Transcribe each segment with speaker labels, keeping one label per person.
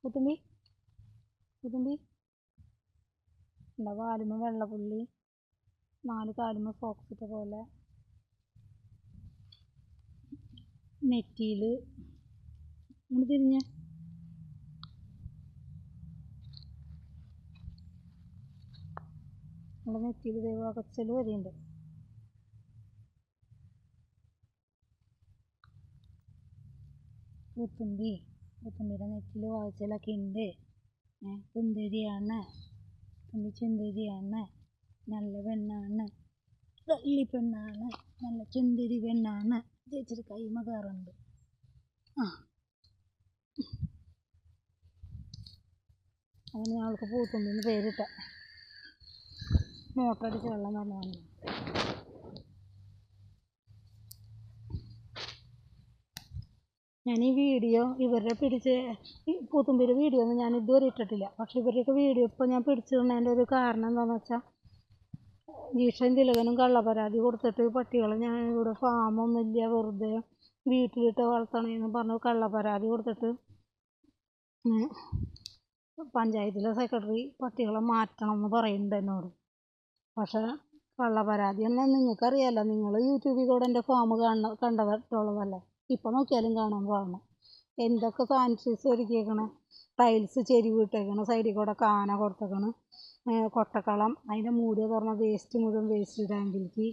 Speaker 1: കുത്തുമ്പി കുത്തുമ്പി എന്താ വാലുമ വെള്ളപ്പുള്ളി 4 കാലുമ സോക്സ് ഇട്ട പോലെ നെറ്റിയിൽ ഇങ്ങോട്ട് തിരിഞ്ഞ് നമ്മുടെ നെറ്റിയിൽ ദൈവം അകച്ചൽ വരെയുണ്ട്. കുത്തുമ്പിയുടെ നെറ്റിയിൽ വായിച്ചലൊക്കെ ഉണ്ട്. സുന്ദരിയാണ്, ചുന്ദരിയാണ്, നല്ല പെണ്ണാണ്, തള്ളി പെണ്ണാണ്, നല്ല ചുന്ദരി പെണ്ണാണ്. ചേച്ചിയുടെ കൈമ കയറുന്നുണ്ട്. അങ്ങനെ ഞങ്ങൾക്ക് പൂത്തുമ്പിന്ന് പേരിട്ട. മോട്ടറടിച്ച് വെള്ളം വന്നു വന്നു. ഞാൻ ഈ വീഡിയോ ഇവരുടെ പിടിച്ച് പൂത്തുമ്പിയുടെ വീഡിയോ ഒന്നും ഞാൻ ഇതുവരെ ഇട്ടിട്ടില്ല. പക്ഷെ ഇവരുടെയൊക്കെ വീഡിയോ ഇപ്പോൾ ഞാൻ പിടിച്ചിടുന്നതിൻ്റെ ഒരു കാരണം എന്താണെന്ന് വെച്ചാൽ, ജീഷൻ തിലകനും കള്ളപ്പരാതി കൊടുത്തിട്ട് പട്ടികളെ ഞാൻ ഇവിടെ ഫാമൊന്നുമില്ല വെറുതെ വീട്ടിലിട്ട് വളർത്തണമെന്ന് പറഞ്ഞ് കള്ളപ്പരാതി കൊടുത്തിട്ട് പഞ്ചായത്തിലെ സെക്രട്ടറി പട്ടികളെ മാറ്റണം എന്ന് പറയുന്നുണ്ട് എന്നോട്. പക്ഷേ കള്ളപ്പരാതി എന്നാൽ നിങ്ങൾക്കറിയാമല്ലോ, നിങ്ങൾ യൂട്യൂബിൽ കൂടെ എൻ്റെ ഫാം കണ്ടിട്ടുള്ളതല്ലേ. ഇപ്പം നോക്കിയാലും കാണാൻ പാടില്ല. എന്തൊക്കെ സാനിറ്റൈസ് ഒരുക്കിയേക്കണം, ടൈൽസ് ചെരിവിട്ടേക്കണം, സൈഡിൽ കൂടെ കാന കൊടുത്തേക്കണം, കൊട്ടക്കളം അതിൻ്റെ മൂടിയ തുറന്ന വേസ്റ്റ് മുഴുവൻ വേസ്റ്റ് ടാങ്കിലേക്ക്,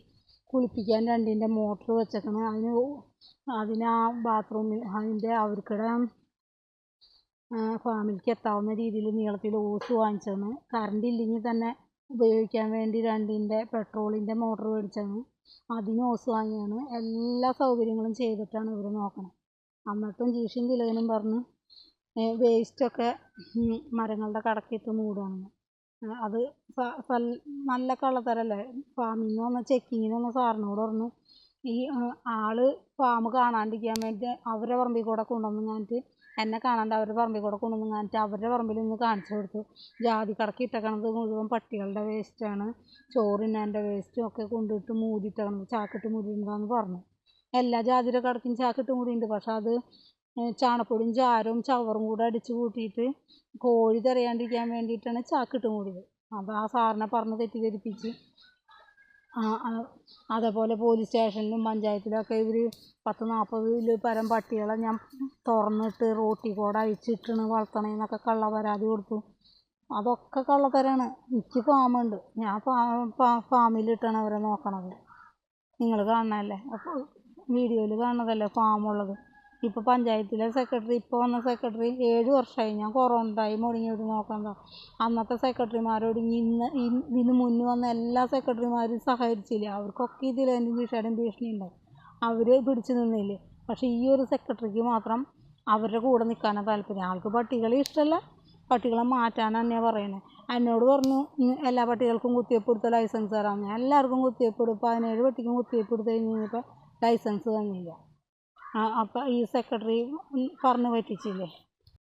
Speaker 1: കുളിപ്പിക്കാൻ 2ൻ്റെ മോട്ടർ വെച്ചേക്കണം. അതിന് ആ ബാത്റൂമിൽ അതിൻ്റെ അവർക്കിടെ ഫാമിലേക്ക് എത്താവുന്ന രീതിയിൽ നീളത്തിൽ ഓസ് വാങ്ങിച്ചതാണ്. കറണ്ട് ഇല്ലെങ്കിൽ തന്നെ ഉപയോഗിക്കാൻ വേണ്ടി 2ൻ്റെ പെട്രോളിൻ്റെ മോട്ടർ മേടിച്ചതാണ്. അതിന് ഓസ് വാങ്ങിയാണ്. എല്ലാ സൗകര്യങ്ങളും ചെയ്തിട്ടാണ് ഇവർ നോക്കണം. എന്നിട്ടും ജീഷൻ തിലകനും പറഞ്ഞ് വേസ്റ്റൊക്കെ മരങ്ങളുടെ കടക്കിയിട്ട് മൂടുകയാണെന്ന്. അത് നല്ല കള്ളത്തരല്ലേ. ഫാമിൽ നിന്ന് വന്ന ചെക്കിങ്ങിന് വന്ന സാറിനോട് പറഞ്ഞു, ഈ ആള് ഫാം കാണാണ്ടിരിക്കാൻ വേണ്ടി അവരുടെ പറമ്പിൽ കൂടെ കൊണ്ടുവന്ന് കാണിട്ട്, എന്നെ കാണാണ്ട് അവരുടെ പറമ്പിൽ കൂടെ കൊണ്ടുവന്ന് കാണിട്ട് അവരുടെ പറമ്പിൽ നിന്ന് കാണിച്ചു കൊടുത്തു. ജാതി കടക്കിയിട്ടേക്കണത് മുഴുവൻ പട്ടികളുടെ വേസ്റ്റാണ്, ചോറിനേൻ്റെ വേസ്റ്റും ഒക്കെ കൊണ്ടിട്ട് മൂടിയിട്ടേക്കണത്, ചാക്കിട്ട് മൂടിയിട്ടുണ്ടെന്ന് പറഞ്ഞു. എല്ലാ ജാതിയുടെ കടക്കും ചാക്കിട്ട് മൂടിയുണ്ട്. പക്ഷെ അത് ചാണപ്പൊടിയും ചാരവും ചവറും കൂടെ അടിച്ച് കൂട്ടിയിട്ട് കോഴി തിരയാണ്ടിരിക്കാൻ വേണ്ടിയിട്ടാണ് ചാക്കിട്ട് മൂടിയത്. അപ്പോൾ ആ സാറിനെ പറഞ്ഞ് തെറ്റിദ്ധരിപ്പിച്ച് അതേപോലെ പോലീസ് സ്റ്റേഷനിലും പഞ്ചായത്തിലൊക്കെ ഇവർ 10-40 പരം പട്ടികളെ ഞാൻ തുറന്നിട്ട് റോട്ടിൽ കൂടെ അഴിച്ചിട്ടാണ് വളർത്തണേന്നൊക്കെ കള്ളപ്പരാതി കൊടുത്തു. അതൊക്കെ കള്ളത്തരാണ്. എനിക്ക് ഫാമുണ്ട്, ഞാൻ ഫാമിലിട്ടാണ് അവരെ നോക്കണത്. നിങ്ങൾ കാണണതല്ലേ, അപ്പോൾ വീഡിയോയിൽ കാണുന്നതല്ലേ ഫാമുള്ളത്. ഇപ്പോൾ പഞ്ചായത്തിലെ സെക്രട്ടറി, ഇപ്പോൾ വന്ന സെക്രട്ടറി 7 വർഷമായി. ഞാൻ കൊറോണ ടൈം ഒടുങ്ങിയിട്ട് നോക്കണ്ട. അന്നത്തെ സെക്രട്ടറിമാരോട് ഇതിന് മുന്നേ വന്ന എല്ലാ സെക്രട്ടറിമാരും സഹകരിച്ചില്ല. അവർക്കൊക്കെ ഇതിലേനും ജീഷയുടെയും ഭീഷണി ഉണ്ടായി, അവർ പിടിച്ചു നിന്നില്ലേ. പക്ഷേ ഈ ഒരു സെക്രട്ടറിക്ക് മാത്രം അവരുടെ കൂടെ നിൽക്കാനാണ് താല്പര്യം. ആൾക്ക് പട്ടികളെ ഇഷ്ടമല്ല, പട്ടികളെ മാറ്റാനാണ് തന്നെയാണ് പറയുന്നത്. എന്നോട് പറഞ്ഞു എല്ലാ പട്ടികൾക്കും കുത്തിവെപ്പ് എടുത്ത ലൈസൻസ് തരാം. ഞാൻ എല്ലാവർക്കും കുത്തിവെപ്പ് എടുക്കും. 17 പട്ടിക്കും കുത്തിവെപ്പ് എടുത്ത് കഴിഞ്ഞ് കഴിഞ്ഞപ്പോൾ ലൈസൻസ് തന്നില്ല. അപ്പോൾ ഈ സെക്രട്ടറി പറഞ്ഞു പറ്റിച്ചില്ലേ.